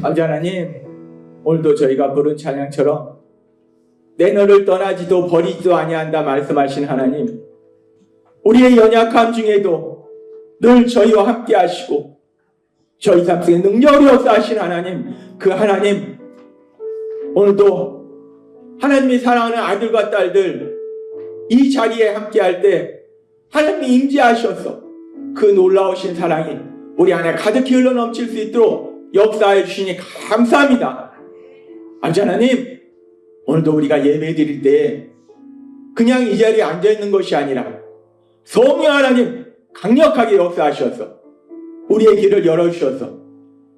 아버지 하나님, 오늘도 저희가 부른 찬양처럼 내 너를 떠나지도 버리지도 아니한다 말씀하신 하나님, 우리의 연약함 중에도 늘 저희와 함께 하시고 저희 삶 속에 능력이 역사하신 하나님, 그 하나님, 오늘도 하나님이 사랑하는 아들과 딸들 이 자리에 함께 할 때 하나님이 임재하셔서 그 놀라우신 사랑이 우리 안에 가득히 흘러넘칠 수 있도록 역사해 주시니 감사합니다. 아버지 하나님, 오늘도 우리가 예배 드릴 때 그냥 이 자리에 앉아있는 것이 아니라 성령 하나님 강력하게 역사하셔서 우리의 길을 열어주셔서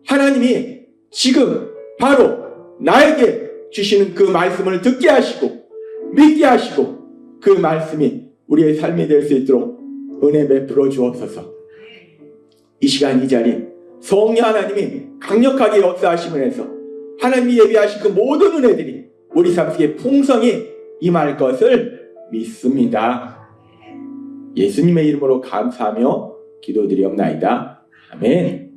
하나님이 지금 바로 나에게 주시는 그 말씀을 듣게 하시고 믿게 하시고 그 말씀이 우리의 삶이 될 수 있도록 은혜 베풀어 주옵소서. 이 시간 이 자리 성령 하나님이 강력하게 역사하심을 해서 하나님이 예비하신 그 모든 은혜들이 우리 삶 속에 풍성히 임할 것을 믿습니다. 예수님의 이름으로 감사하며 기도드리옵나이다. 아멘.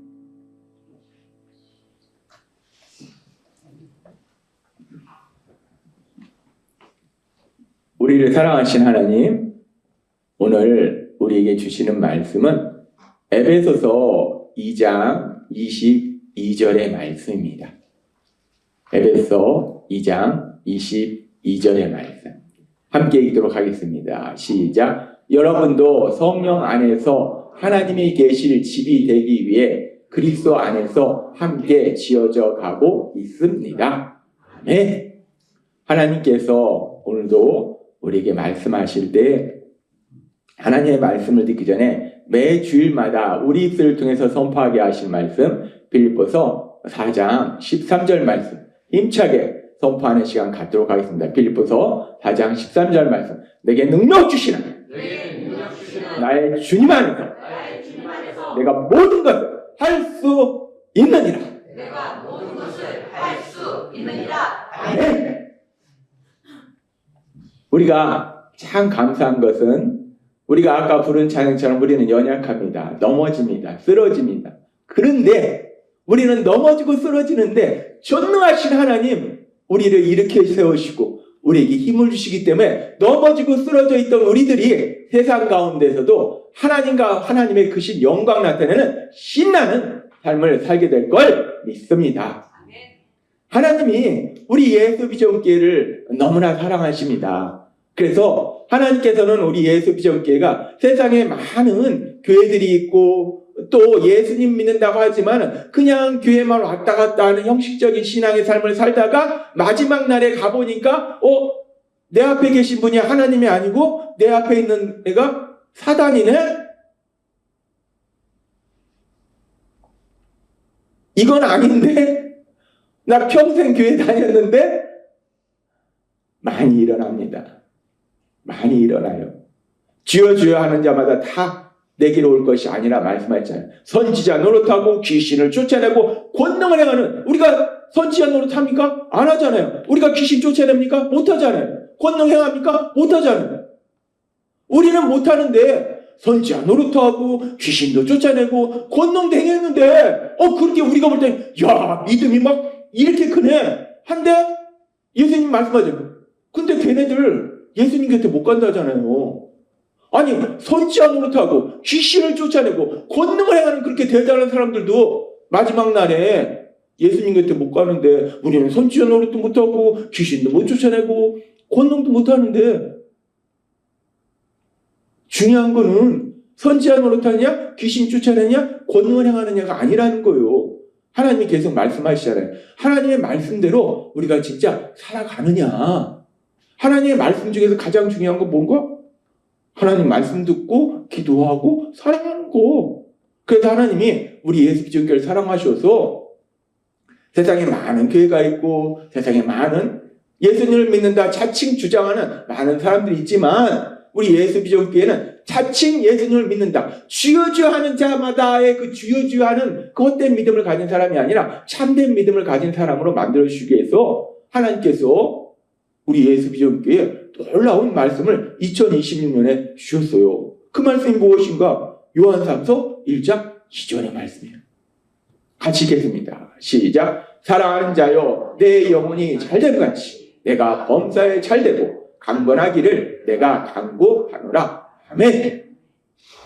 우리를 사랑하신 하나님, 오늘 우리에게 주시는 말씀은 에베소서 2장 22절의 말씀입니다. 에베소 2장 22절의 말씀 함께 읽도록 하겠습니다. 시작. 여러분도 성령 안에서 하나님이 계실 집이 되기 위해 그리스도 안에서 함께 지어져 가고 있습니다. 아멘. 하나님께서 오늘도 우리에게 말씀하실 때 하나님의 말씀을 듣기 전에 매 주일마다 우리 입술을 통해서 선포하게 하신 말씀, 빌립보서 4장 13절 말씀 힘차게 선포하는 시간 갖도록 하겠습니다. 빌립보서 4장 13절 말씀, 내게 능력 주시는 나의 주님 안에서 내가 모든 것을 할 수 있느니라. 아멘. 우리가 참 감사한 것은 우리가 아까 부른 찬양처럼 우리는 연약합니다. 넘어집니다. 쓰러집니다. 그런데 우리는 넘어지고 쓰러지는데 전능하신 하나님 우리를 일으켜 세우시고 우리에게 힘을 주시기 때문에 넘어지고 쓰러져 있던 우리들이 세상 가운데서도 하나님과 하나님의 크신 영광 나타내는 신나는 삶을 살게 될 걸 믿습니다. 하나님이 우리 예수 비전교회를 너무나 사랑하십니다. 그래서 하나님께서는 우리 예수 비전교회가 세상에 많은 교회들이 있고 또 예수님 믿는다고 하지만 그냥 교회만 왔다 갔다 하는 형식적인 신앙의 삶을 살다가 마지막 날에 가보니까 내 앞에 계신 분이 하나님이 아니고 내 앞에 있는 애가 사단이네? 이건 아닌데? 나 평생 교회 다녔는데? 많이 일어납니다. 많이 일어나요. 주여 주여 하는 자마다 다 내게로 올 것이 아니라 말씀하셨잖아요. 선지자 노릇하고 귀신을 쫓아내고 권능을 행하는, 우리가 선지자 노릇합니까? 안 하잖아요. 우리가 귀신 쫓아냅니까? 못 하잖아요. 권능 행합니까? 못 하잖아요. 우리는 못 하는데 선지자 노릇하고 귀신도 쫓아내고 권능도 행했는데 그렇게 우리가 볼 때 야, 믿음이 막 이렇게 크네 한데 예수님 말씀하죠. 근데 걔네들 예수님 곁에 못 간다잖아요. 아니 선지자 노릇하고 귀신을 쫓아내고 권능을 행하는 그렇게 대단한 사람들도 마지막 날에 예수님 곁에 못 가는데 우리는 선지자 노릇도 못하고 귀신도 못 쫓아내고 권능도 못하는데, 중요한 거는 선지자 노릇하느냐 귀신 쫓아내느냐 권능을 행하느냐가 아니라는 거예요. 하나님이 계속 말씀하시잖아요. 하나님의 말씀대로 우리가 진짜 살아가느냐. 하나님의 말씀 중에서 가장 중요한 건 뭔가? 하나님 말씀 듣고 기도하고 사랑하는 거. 그래서 하나님이 우리 예수 비전교회를 사랑하셔서 세상에 많은 교회가 있고 세상에 많은 예수님을 믿는다 자칭 주장하는 많은 사람들이 있지만 우리 예수 비전교회는 자칭 예수님을 믿는다 주여 주여 하는 자마다의 그 주여 주여 하는 그 헛된 믿음을 가진 사람이 아니라 참된 믿음을 가진 사람으로 만들어주시기 위해서 하나님께서 우리 예수 비전교회에 놀라운 말씀을 2026년에 주셨어요. 그 말씀이 무엇인가? 요한삼서 1장 2절의 말씀이에요. 같이 읽겠습니다. 시작. 사랑하는 자여 내 영혼이 잘됨 같이 내가 범사에 잘되고 강건하기를 내가 간구하노라. 아멘.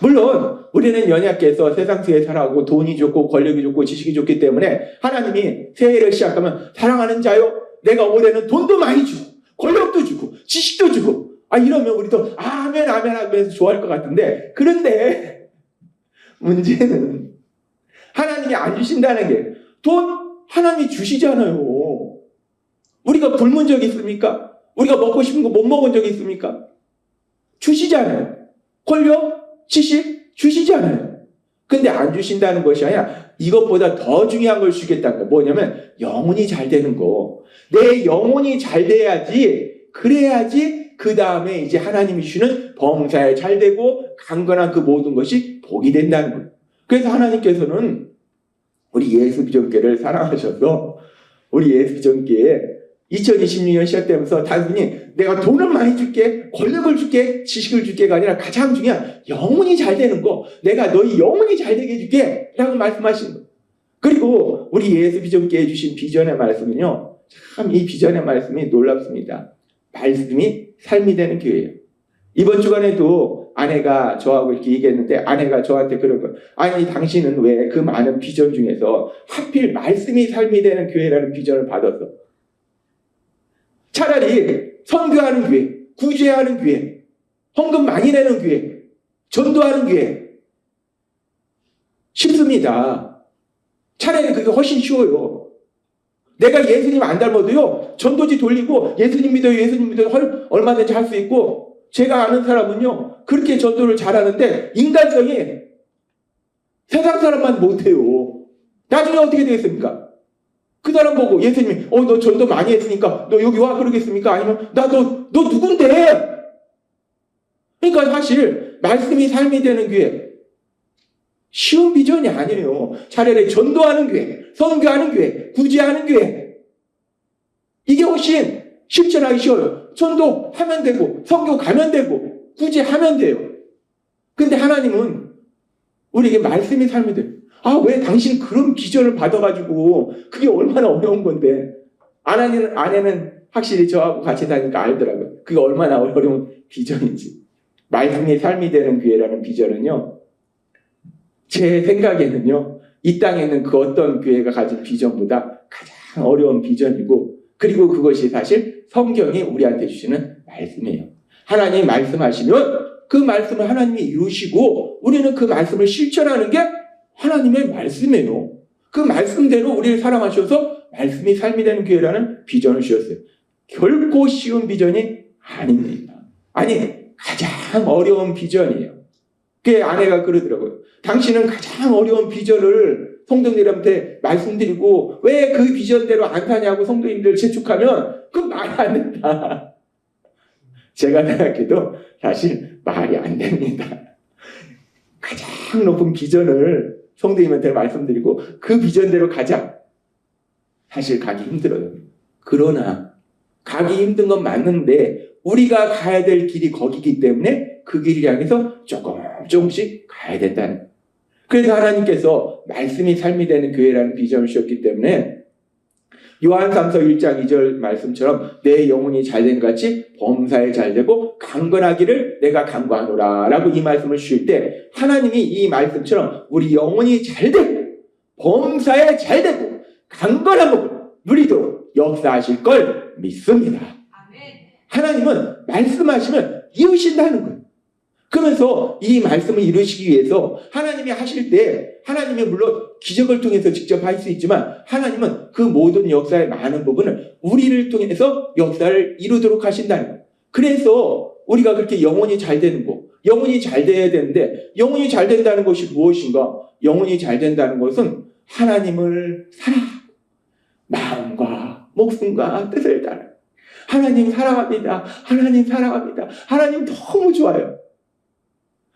물론 우리는 연약해서 세상 속에 살아가고 돈이 좋고 권력이 좋고 지식이 좋기 때문에 하나님이 새해를 시작하면 사랑하는 자여 내가 올해는 돈도 많이 주고 권력도 주고 지식도 주고 이러면 우리도 아멘 아멘 하면서 좋아할 것 같은데, 그런데 문제는 하나님이 안 주신다는 게, 돈 하나님이 주시잖아요. 우리가 굶은 적 있습니까? 우리가 먹고 싶은 거 못 먹은 적 있습니까? 주시잖아요. 권력, 지식 주시잖아요. 근데 안 주신다는 것이 아니라 이것보다 더 중요한 걸 주겠다는 거. 뭐냐면 영혼이 잘 되는 거. 내 영혼이 잘 돼야지, 그래야지 그 다음에 이제 하나님이 주시는 범사에 잘 되고 강건한 그 모든 것이 복이 된다는 거예요. 그래서 하나님께서는 우리 예수비전교회를 사랑하셔서 우리 예수비전교회에 2026년 시작되면서 단순히 내가 돈을 많이 줄게, 권력을 줄게, 지식을 줄게가 아니라 가장 중요한 영혼이 잘 되는 거, 내가 너희 영혼이 잘 되게 해줄게 라고 말씀하시는 거예요. 그리고 우리 예수비전교회에 주신 비전의 말씀은요, 참 이 비전의 말씀이 놀랍습니다. 말씀이 삶이 되는 교회예요. 이번 주간에도 아내가 저하고 이렇게 얘기했는데, 아내가 저한테 그런 거예요. 아니 당신은 왜 그 많은 비전 중에서 하필 말씀이 삶이 되는 교회라는 비전을 받았어? 차라리 선교하는 교회, 구제하는 교회, 헌금 많이 내는 교회, 전도하는 교회 쉽습니다. 차라리 그게 훨씬 쉬워요. 내가 예수님 안 닮아도요, 전도지 돌리고 예수님 믿어요 얼마든지 할 수 있고, 제가 아는 사람은요 그렇게 전도를 잘하는데 인간성이 세상 사람만 못해요. 나중에 어떻게 되겠습니까? 그 사람 보고 예수님이 너 전도 많이 했으니까 너 여기 와 그러겠습니까? 아니면 너 누군데? 그러니까 사실 말씀이 삶이 되는 교회 쉬운 비전이 아니에요. 차라리 전도하는 교회, 선교하는 교회, 구제하는 교회, 이게 훨씬 실천하기 쉬워요. 전도하면 되고 선교 가면 되고 구제하면 돼요. 근데 하나님은 우리에게 말씀이 삶이 돼요. 왜 당신 그런 비전을 받아가지고 그게 얼마나 어려운 건데. 아내는 확실히 저하고 같이 다니니까 알더라고요. 그게 얼마나 어려운 비전인지. 말씀이 삶이 되는 교회라는 비전은요, 제 생각에는요, 이 땅에 있는 그 어떤 교회가 가진 비전보다 가장 어려운 비전이고, 그리고 그것이 사실 성경이 우리한테 주시는 말씀이에요. 하나님이 말씀하시면 그 말씀을 하나님이 이루시고 우리는 그 말씀을 실천하는 게 하나님의 말씀이에요. 그 말씀대로 우리를 사랑하셔서 말씀이 삶이 되는 교회라는 비전을 주셨어요. 결코 쉬운 비전이 아닙니다. 아니, 가장 어려운 비전이에요. 그 아내가 그러더라고요. 당신은 가장 어려운 비전을 성도님들한테 말씀드리고 왜 그 비전대로 안 사냐고 성도님들 재촉하면 그건 말이 안 된다. 제가 생각해도 사실 말이 안 됩니다. 가장 높은 비전을 성도님한테 말씀드리고 그 비전대로 가자. 사실 가기 힘들어요. 그러나 가기 힘든 건 맞는데 우리가 가야 될 길이 거기기 때문에 그 길을 향해서 조금씩 가야 된다는. 그래서 하나님께서 말씀이 삶이 되는 교회라는 비전을 주셨기 때문에 요한삼서 1장 2절 말씀처럼 내 영혼이 잘된 같이 범사에 잘되고 강건하기를 내가 간구하노라 라고 이 말씀을 주실 때 하나님이 이 말씀처럼 우리 영혼이 잘되고 범사에 잘되고 강건한 법을 누리도록 역사하실 걸 믿습니다. 하나님은 말씀하시면 이루신다는 거예요. 그러면서 이 말씀을 이루시기 위해서 하나님이 하실 때 하나님이 물론 기적을 통해서 직접 할 수 있지만 하나님은 그 모든 역사의 많은 부분을 우리를 통해서 역사를 이루도록 하신다는 거예요. 그래서 우리가 그렇게 영혼이 잘 되는 거, 영혼이 잘 돼야 되는데 영혼이 잘 된다는 것이 무엇인가? 영혼이 잘 된다는 것은 하나님을 사랑하고 마음과 목숨과 뜻을 따라 하나님 사랑합니다. 하나님 사랑합니다. 하나님 너무 좋아요.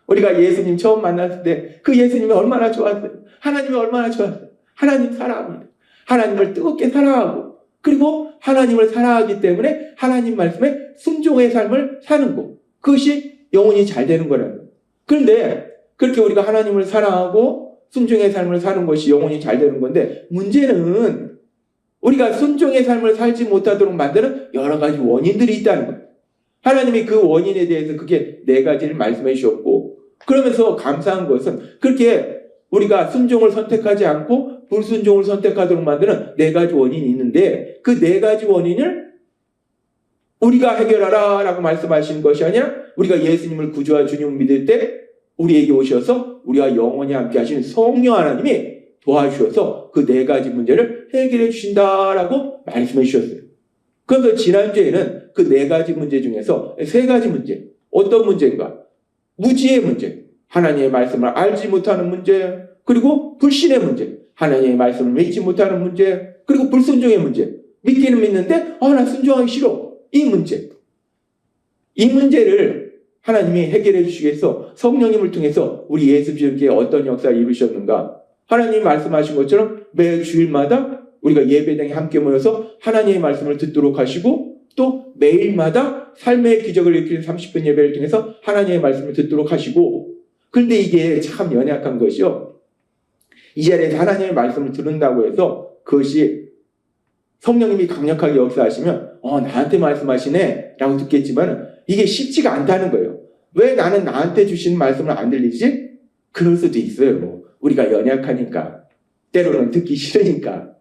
우리가 예수님 처음 만났을 때 그 예수님이 얼마나 좋았어요. 하나님이 얼마나 좋았어요. 하나님 사랑합니다. 하나님을 뜨겁게 사랑하고 그리고 하나님을 사랑하기 때문에 하나님 말씀에 순종의 삶을 사는 것. 그것이 영혼이 잘 되는 거라는 거예요. 그런데 그렇게 우리가 하나님을 사랑하고 순종의 삶을 사는 것이 영혼이 잘 되는 건데 문제는 우리가 순종의 삶을 살지 못하도록 만드는 여러 가지 원인들이 있다는 거예요. 하나님이 그 원인에 대해서 그게 네 가지를 말씀해 주셨고, 그러면서 감사한 것은 그렇게 우리가 순종을 선택하지 않고 불순종을 선택하도록 만드는 네 가지 원인이 있는데, 그 네 가지 원인을 우리가 해결하라 라고 말씀하시는 것이 아니라 우리가 예수님을 구주와 주님을 믿을 때 우리에게 오셔서 우리와 영원히 함께 하시는 성령 하나님이 도와주셔서 그 네 가지 문제를 해결해 주신다라고 말씀해 주셨어요. 그래서 지난주에는 그 네 가지 문제 중에서 세 가지 문제, 어떤 문제인가? 무지의 문제, 하나님의 말씀을 알지 못하는 문제, 그리고 불신의 문제, 하나님의 말씀을 믿지 못하는 문제, 그리고 불순종의 문제, 믿기는 믿는데 나 순종하기 싫어, 이 문제. 이 문제를 하나님이 해결해 주시기 위해서 성령님을 통해서 우리 예수 그리스도께 어떤 역사를 이루셨는가? 하나님이 말씀하신 것처럼 매 주일마다 우리가 예배당에 함께 모여서 하나님의 말씀을 듣도록 하시고, 또 매일마다 삶의 기적을 일으키는 30분 예배를 통해서 하나님의 말씀을 듣도록 하시고, 그런데 이게 참 연약한 것이요, 이 자리에서 하나님의 말씀을 들은다고 해서 그것이 성령님이 강력하게 역사하시면 나한테 말씀하시네 라고 듣겠지만 이게 쉽지가 않다는 거예요. 왜 나는 나한테 주시는 말씀을 안 들리지? 그럴 수도 있어요. 우리가 연약하니까, 때로는 듣기 싫으니까.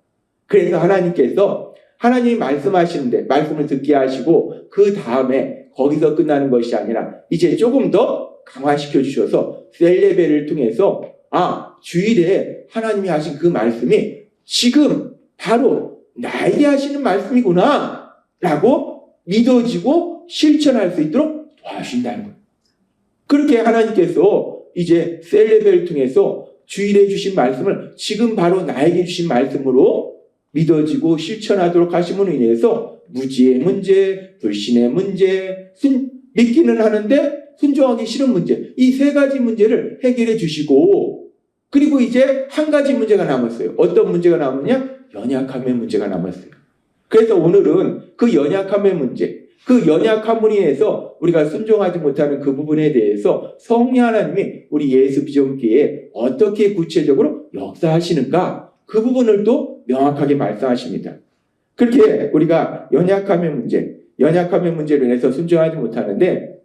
그래서 하나님께서 하나님이 말씀하시는데 말씀을 듣게 하시고, 그 다음에 거기서 끝나는 것이 아니라 이제 조금 더 강화시켜 주셔서 셀레베를 통해서 주일에 하나님이 하신 그 말씀이 지금 바로 나에게 하시는 말씀이구나 라고 믿어지고 실천할 수 있도록 도와주신다는 거예요. 그렇게 하나님께서 이제 셀레베를 통해서 주일에 주신 말씀을 지금 바로 나에게 주신 말씀으로 믿어지고 실천하도록 하심으로 인해서 무지의 문제, 불신의 문제, 믿기는 하는데 순종하기 싫은 문제, 이 세 가지 문제를 해결해 주시고, 그리고 이제 한 가지 문제가 남았어요. 어떤 문제가 남았냐? 연약함의 문제가 남았어요. 그래서 오늘은 그 연약함의 문제, 그 연약함으로 인해서 우리가 순종하지 못하는 그 부분에 대해서 성령 하나님이 우리 예수 비전교회에 어떻게 구체적으로 역사하시는가, 그 부분을 또 명확하게 말씀하십니다. 그렇게 우리가 연약함의 문제로 인해서 순종하지 못하는데,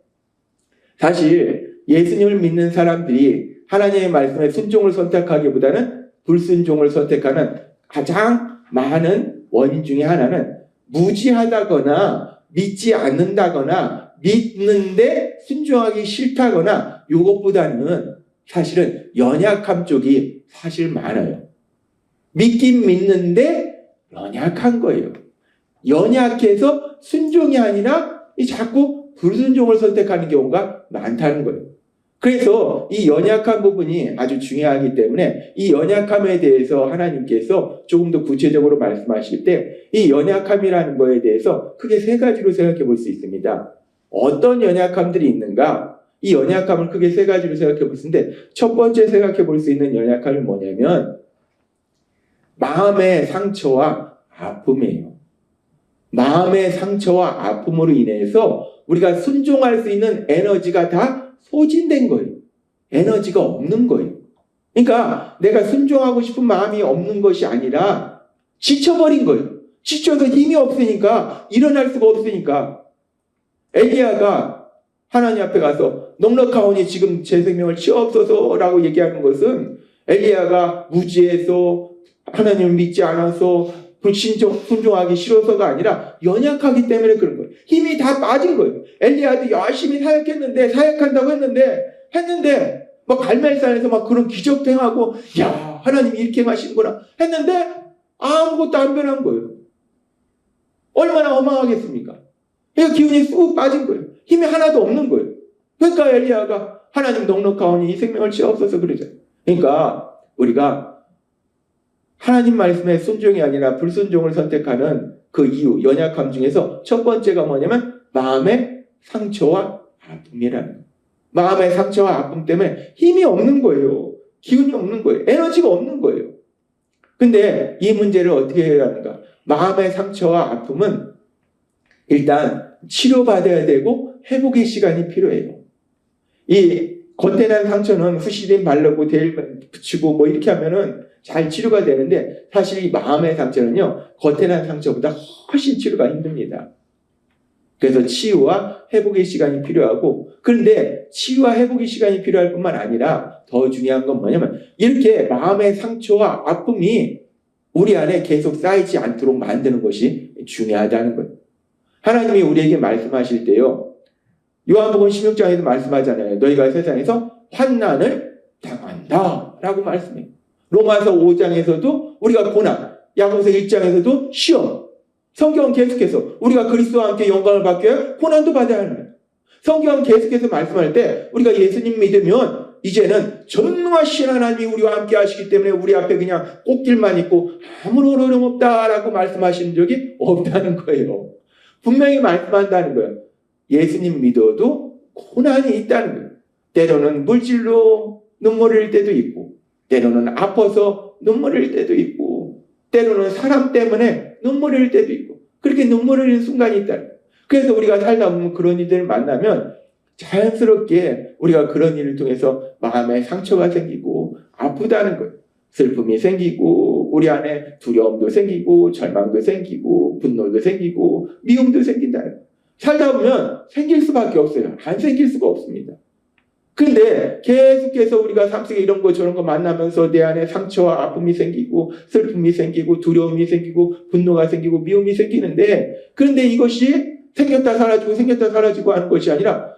사실 예수님을 믿는 사람들이 하나님의 말씀에 순종을 선택하기보다는 불순종을 선택하는 가장 많은 원인 중에 하나는 무지하다거나 믿지 않는다거나 믿는데 순종하기 싫다거나, 이것보다는 사실은 연약함 쪽이 사실 많아요. 믿긴 믿는데 연약한 거예요. 연약해서 순종이 아니라 자꾸 불순종을 선택하는 경우가 많다는 거예요. 그래서 이 연약한 부분이 아주 중요하기 때문에 이 연약함에 대해서 하나님께서 조금 더 구체적으로 말씀하실 때 이 연약함이라는 거에 대해서 크게 세 가지로 생각해 볼 수 있습니다. 어떤 연약함들이 있는가? 이 연약함을 크게 세 가지로 생각해 볼 수 있는데, 첫 번째 생각해 볼 수 있는 연약함이 뭐냐면 마음의 상처와 아픔이에요. 마음의 상처와 아픔으로 인해서 우리가 순종할 수 있는 에너지가 다 소진된 거예요. 에너지가 없는 거예요. 그러니까 내가 순종하고 싶은 마음이 없는 것이 아니라 지쳐버린 거예요. 지쳐서 힘이 없으니까, 일어날 수가 없으니까. 엘리야가 하나님 앞에 가서 넉넉하오니 지금 제 생명을 치옵소서라고 얘기하는 것은 엘리야가 무지해서 하나님을 믿지 않아서 순종하기 싫어서가 아니라 연약하기 때문에 그런 거예요. 힘이 다 빠진 거예요. 엘리야도 열심히 사역한다고 했는데 막 갈멜산에서 막 그런 기적도 행하고, 야, 하나님이 이렇게 하시는구나 했는데 아무것도 안 변한 거예요. 얼마나 허망하겠습니까? 그러니까 기운이 쑥 빠진 거예요. 힘이 하나도 없는 거예요. 그러니까 엘리야가 하나님 넉넉하오니 이 생명을 치옵소서 그러잖아요. 그러니까 우리가 하나님 말씀에 순종이 아니라 불순종을 선택하는 그 이유, 연약함 중에서 첫 번째가 뭐냐면 마음의 상처와 아픔이라는 거예요. 마음의 상처와 아픔 때문에 힘이 없는 거예요. 기운이 없는 거예요. 에너지가 없는 거예요. 근데 이 문제를 어떻게 해야 하는가? 마음의 상처와 아픔은 일단 치료받아야 되고 회복의 시간이 필요해요. 이 겉에 난 상처는 후시딘 바르고 데일 붙이고 뭐 이렇게 하면은 잘 치료가 되는데 사실 이 마음의 상처는요, 겉에 난 상처보다 훨씬 치료가 힘듭니다. 그래서 치유와 회복의 시간이 필요하고, 그런데 치유와 회복의 시간이 필요할 뿐만 아니라 더 중요한 건 뭐냐면 이렇게 마음의 상처와 아픔이 우리 안에 계속 쌓이지 않도록 만드는 것이 중요하다는 거예요. 하나님이 우리에게 말씀하실 때요, 요한복음 16장에도 말씀하잖아요. 너희가 세상에서 환난을 당한다 라고 말씀해요. 로마서 5장에서도 우리가 고난, 야고보서 1장에서도 시험. 성경은 계속해서 우리가 그리스도와 함께 영광을 받기 위해 고난도 받아야 하는 거예요. 성경은 계속해서 말씀할 때 우리가 예수님 믿으면 이제는 전능하신 하나님이 우리와 함께 하시기 때문에 우리 앞에 그냥 꽃길만 있고 아무런 어려움 없다라고 말씀하시는 적이 없다는 거예요. 분명히 말씀한다는 거예요. 예수님 믿어도 고난이 있다는 거예요. 때로는 물질로 눈물 흘릴 때도 있고, 때로는 아파서 눈물 흘릴 때도 있고, 때로는 사람 때문에 눈물 흘릴 때도 있고, 그렇게 눈물 흘리는 순간이 있다는 거예요. 그래서 우리가 살다 보면 그런 일들을 만나면 자연스럽게 우리가 그런 일을 통해서 마음에 상처가 생기고 아프다는 거예요. 슬픔이 생기고 우리 안에 두려움도 생기고 절망도 생기고 분노도 생기고 미움도 생긴다는 거예요. 살다 보면 생길 수밖에 없어요. 안 생길 수가 없습니다. 근데 계속해서 우리가 삶 속에 이런 거 저런 거 만나면서 내 안에 상처와 아픔이 생기고 슬픔이 생기고 두려움이 생기고 분노가 생기고 미움이 생기는데, 그런데 이것이 생겼다 사라지고 하는 것이 아니라,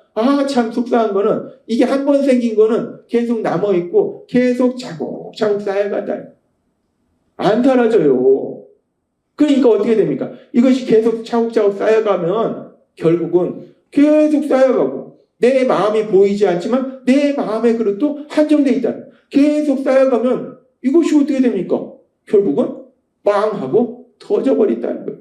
참 속상한 거는 이게 한 번 생긴 거는 계속 남아있고 계속 차곡차곡 쌓여간다. 안 사라져요. 그러니까 어떻게 됩니까? 이것이 계속 차곡차곡 쌓여가면 결국은 계속 쌓여가고, 내 마음이 보이지 않지만 내 마음의 그릇도 한정되어 있다. 계속 쌓여가면 이것이 어떻게 됩니까? 결국은 빵 하고 터져버린다는 거예요.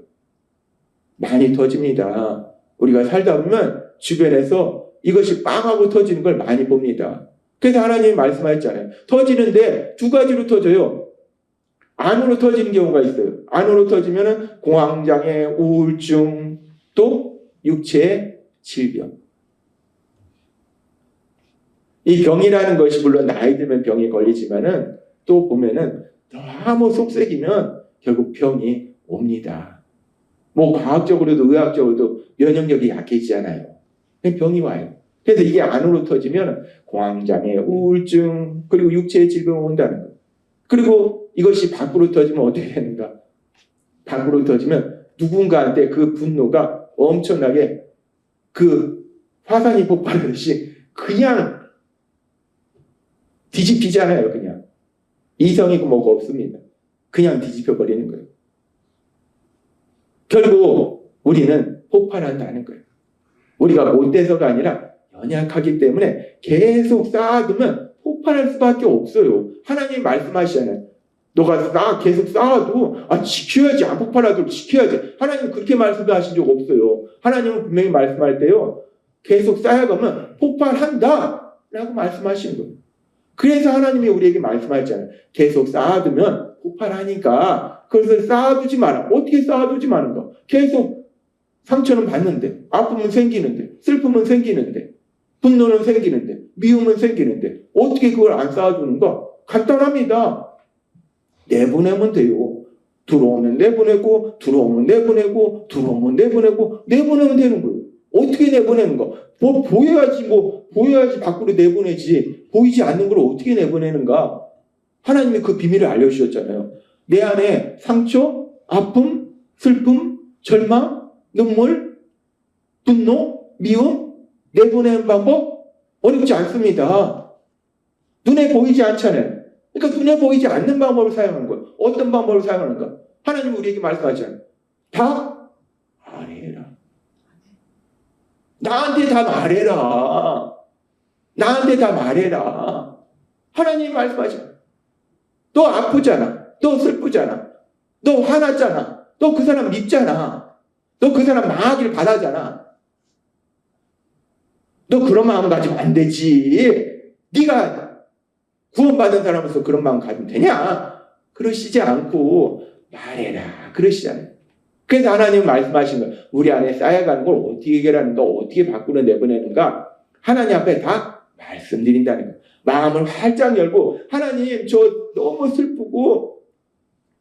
많이 터집니다. 우리가 살다 보면 주변에서 이것이 빵 하고 터지는 걸 많이 봅니다. 그래서 하나님이 말씀하셨잖아요. 터지는데 두 가지로 터져요. 안으로 터지는 경우가 있어요. 안으로 터지면 공황장애, 우울증, 또 육체의 질병. 이 병이라는 것이 물론 나이 들면 병이 걸리지만은 또 보면은 너무 속색이면 결국 병이 옵니다. 뭐 과학적으로도 의학적으로도 면역력이 약해지잖아요. 병이 와요. 그래서 이게 안으로 터지면 공황장애, 우울증, 그리고 육체의 질병이 온다는 거예요. 그리고 이것이 밖으로 터지면 어떻게 되는가? 밖으로 터지면 누군가한테 그 분노가 엄청나게 그 화산이 폭발하듯이 그냥 뒤집히잖아요. 그냥 이성이고 뭐가 없습니다. 그냥 뒤집혀 버리는 거예요. 결국 우리는 폭발한다는 거예요. 우리가 못돼서가 아니라 연약하기 때문에 계속 쌓아두면 폭발할 수밖에 없어요. 하나님이 말씀하시잖아요. 너가 계속 쌓아도 지켜야지, 안 폭발하도록 지켜야지. 하나님은 그렇게 말씀하신 적 없어요. 하나님은 분명히 말씀할 때요, 계속 쌓여가면 폭발한다 라고 말씀하시는 거예요. 그래서 하나님이 우리에게 말씀하셨잖아요. 계속 쌓아두면 폭발하니까 그것을 쌓아두지 마라. 어떻게 쌓아두지 마는가? 계속 상처는 받는데, 아픔은 생기는데, 슬픔은 생기는데, 분노는 생기는데, 미움은 생기는데 어떻게 그걸 안 쌓아두는가? 간단합니다. 내보내면 돼요. 들어오면 내보내고, 들어오면 내보내고, 들어오면 내보내고, 내보내면 되는 거예요. 어떻게 내보내는가? 보여야지 밖으로 내보내지. 보이지 않는 걸 어떻게 내보내는가? 하나님이 그 비밀을 알려주셨잖아요. 내 안에 상처, 아픔, 슬픔, 절망, 눈물, 분노, 미움, 내보내는 방법 어렵지 않습니다. 눈에 보이지 않잖아요. 그러니까 눈에 보이지 않는 방법을 사용하는 거예요. 어떤 방법을 사용하는가? 하나님이 우리에게 말씀하잖아요. 다 말해라. 나한테 다 말해라. 나한테 다 말해라. 하나님이 말씀하잖아요. 너 아프잖아. 너 슬프잖아. 너 화났잖아. 너 그 사람 밉잖아. 너 그 사람 망하길 바라잖아. 너 그런 마음 가지면 안 되지. 네가 구원받은 사람으로서 그런 마음 가지면 되냐? 그러시지 않고 말해라. 그러시잖아요. 그래서 하나님은 말씀하신 거예요. 우리 안에 쌓여가는 걸 어떻게 해결하는가, 어떻게 밖으로 내보내는가, 하나님 앞에 다 말씀드린다는 거예요. 마음을 활짝 열고 하나님 저 너무 슬프고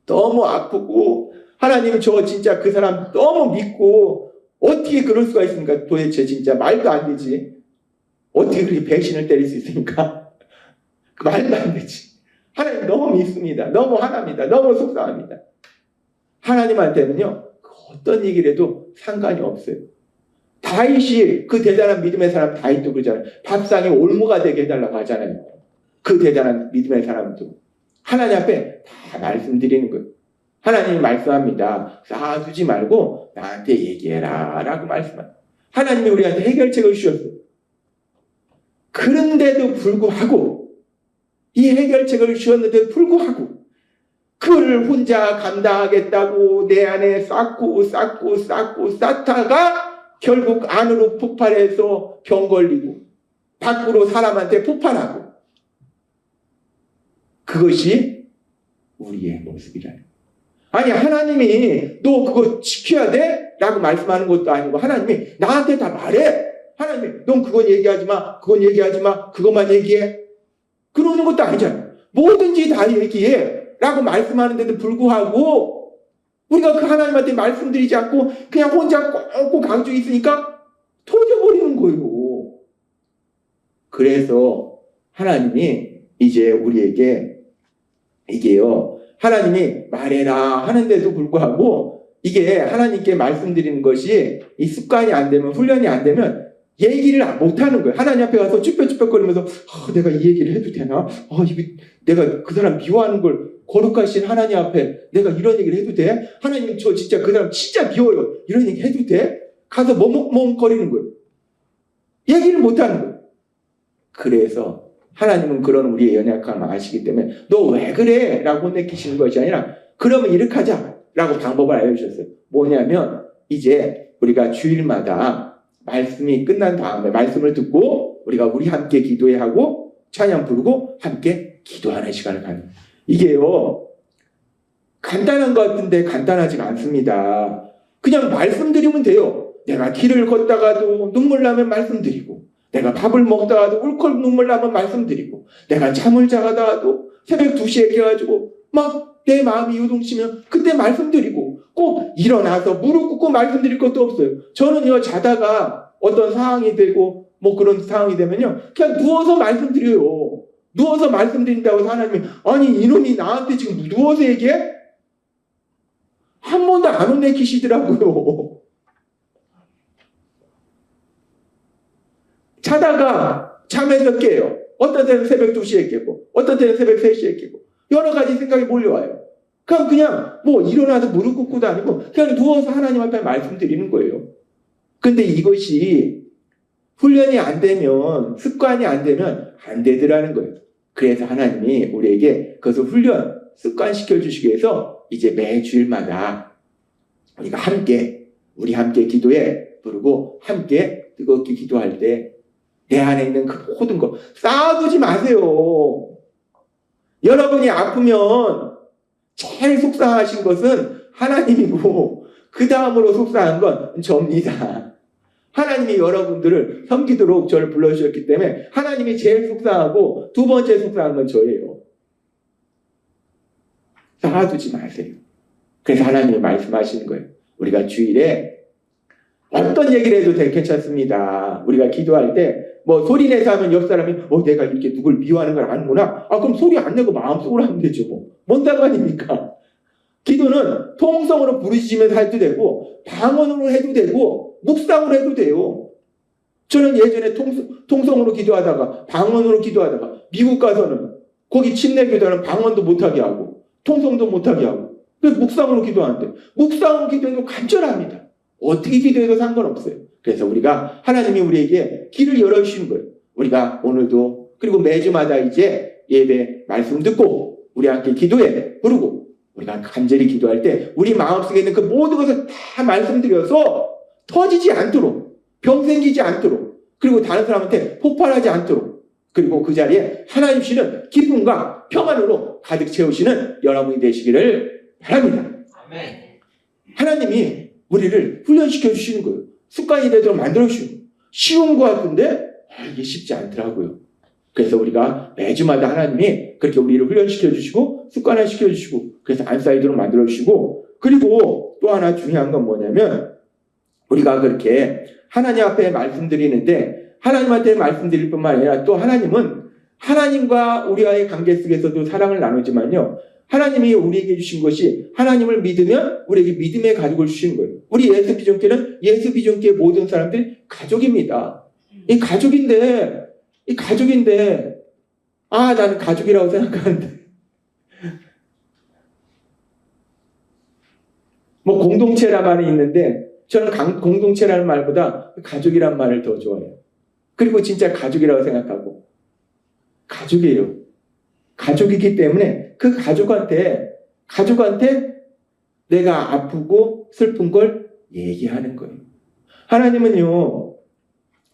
너무 아프고 하나님 저 진짜 그 사람 너무 믿고 어떻게 그럴 수가 있습니까? 도대체 진짜 말도 안 되지. 어떻게 그렇게 배신을 때릴 수 있습니까? 말도 안 되지. 하나님 너무 믿습니다. 너무 화납니다. 너무 속상합니다. 하나님한테는요 어떤 얘기를 해도 상관이 없어요. 다윗이 그 대단한 믿음의 사람 다윗도 그러잖아요. 밥상에 올무가 되게 해달라고 하잖아요. 그 대단한 믿음의 사람도 하나님 앞에 다 말씀드리는 거예요. 하나님이 말씀합니다. 쌓아두지 말고 나한테 얘기해라 라고 말씀합니다. 하나님이 우리한테 해결책을 주셨어요. 그런데도 불구하고 이 해결책을 주셨는데도 불구하고 그걸 혼자 감당하겠다고 내 안에 쌓고 쌓다가 결국 안으로 폭발해서 병 걸리고 밖으로 사람한테 폭발하고 그것이 우리의 모습이라는 거예요. 아니 하나님이 너 그거 지켜야 돼? 라고 말씀하는 것도 아니고 하나님이 나한테 다 말해. 하나님이 넌 그건 얘기하지 마. 그건 얘기하지 마. 그것만 얘기해. 그러는 것도 아니잖아요. 뭐든지 다 얘기해. 라고 말씀하는데도 불구하고 우리가 그 하나님한테 말씀드리지 않고 그냥 혼자 꽁꽁 강조해 있으니까 터져버리는 거예요. 그래서 하나님이 이제 우리에게 이게요. 하나님이 말해라 하는데도 불구하고 이게 하나님께 말씀드리는 것이 이 습관이 안 되면 훈련이 안 되면 얘기를 못하는 거예요. 하나님 앞에 가서 쭈뼛쭈뼛거리면서 내가 이 얘기를 해도 되나? 내가 그 사람 미워하는 걸 거룩하신 하나님 앞에 내가 이런 얘기를 해도 돼? 하나님 저 진짜 그 사람 진짜 미워요. 이런 얘기 해도 돼? 가서 머뭇머뭇거리는 거예요. 얘기를 못하는 거예요. 그래서 하나님은 그런 우리의 연약함을 아시기 때문에 너 왜 그래? 라고 혼내키시는 것이 아니라 그러면 이렇게 하자 라고 방법을 알려주셨어요. 뭐냐면 이제 우리가 주일마다 말씀이 끝난 다음에 말씀을 듣고 우리가 우리 함께 기도해 하고 찬양 부르고 함께 기도하는 시간을 갖는 이게요 간단한 것 같은데 간단하지가 않습니다. 그냥 말씀드리면 돼요. 내가 길을 걷다가도 눈물 나면 말씀드리고 내가 밥을 먹다가도 울컥 눈물 나면 말씀드리고 내가 잠을 자다가도 새벽 2시에 깨가지고 막 내 마음이 요동치면 그때 말씀드리고 꼭 일어나서 무릎 꿇고 말씀드릴 것도 없어요. 저는요 자다가 어떤 상황이 되고 뭐 그런 상황이 되면요 그냥 누워서 말씀드려요. 누워서 말씀드린다고 해서 하나님이 아니 이놈이 나한테 지금 누워서 얘기해? 한 번도 안 혼내키시더라고요. 자다가 잠에서 깨요. 어떤 때는 새벽 2시에 깨고 어떤 때는 새벽 3시에 깨고 여러 가지 생각이 몰려와요. 그냥 뭐 일어나서 무릎 꿇고도 아니고 그냥 누워서 하나님 앞에 말씀드리는 거예요. 근데 이것이 훈련이 안 되면 습관이 안 되면 안 되더라는 거예요. 그래서 하나님이 우리에게 그것을 훈련, 습관시켜 주시기 위해서 이제 매 주일마다 우리가 우리 함께 기도해 부르고 함께 뜨겁게 기도할 때 내 안에 있는 그 모든 거 쌓아두지 마세요. 여러분이 아프면 제일 속상하신 것은 하나님이고 그 다음으로 속상한 건 접니다. 하나님이 여러분들을 섬기도록 저를 불러주셨기 때문에 하나님이 제일 속상하고 두 번째 속상한 건 저예요. 쌓아두지 마세요. 그래서 하나님이 말씀하시는 거예요. 우리가 주일에 어떤 얘기를 해도 괜찮습니다. 우리가 기도할 때 뭐 소리 내서 하면 옆 사람이 내가 이렇게 누굴 미워하는 걸 아는구나. 그럼 소리 안 내고 마음속으로 하면 되죠. 뭔 상관입니까? 기도는 통성으로 부르짖으면서 해도 되고 방언으로 해도 되고 묵상으로 해도 돼요. 저는 예전에 통성으로 기도하다가 방언으로 기도하다가 미국 가서는 거기 침례 교단은 방언도 못하게 하고 통성도 못하게 하고 그래서 묵상으로 기도하는데 묵상으로 기도해도 간절합니다. 어떻게 기도해도 상관없어요. 그래서 우리가 하나님이 우리에게 길을 열어주시는 거예요. 우리가 오늘도 그리고 매주마다 이제 예배 말씀 듣고 우리 함께 기도해 부르고 우리가 간절히 기도할 때 우리 마음속에 있는 그 모든 것을 다 말씀드려서 터지지 않도록 병 생기지 않도록 그리고 다른 사람한테 폭발하지 않도록 그리고 그 자리에 하나님 주시는 기쁨과 평안으로 가득 채우시는 여러분이 되시기를 바랍니다. 아멘. 하나님이 우리를 훈련시켜 주시는 거예요. 습관이 되도록 만들어 주시는 거예요. 쉬운 것 같은데 이게 쉽지 않더라고요. 그래서 우리가 매주마다 하나님이 그렇게 우리를 훈련시켜 주시고 습관화시켜 주시고 그래서 안 쌓이도록 만들어 주시고 그리고 또 하나 중요한 건 뭐냐면 우리가 그렇게 하나님 앞에 말씀드리는데 하나님한테 말씀드릴 뿐만 아니라 또 하나님은 하나님과 우리와의 관계 속에서도 사랑을 나누지만요. 하나님이 우리에게 주신 것이 하나님을 믿으면 우리에게 믿음의 가족을 주시는 거예요. 우리 예수비전교는 예수비전교의 모든 사람들이 가족입니다. 이 가족인데 나는 가족이라고 생각하는데 뭐 공동체란 말이 있는데 저는 공동체라는 말보다 가족이란 말을 더 좋아해요. 그리고 진짜 가족이라고 생각하고 가족이에요. 가족이기 때문에 그 가족한테 내가 아프고 슬픈 걸 얘기하는 거예요. 하나님은요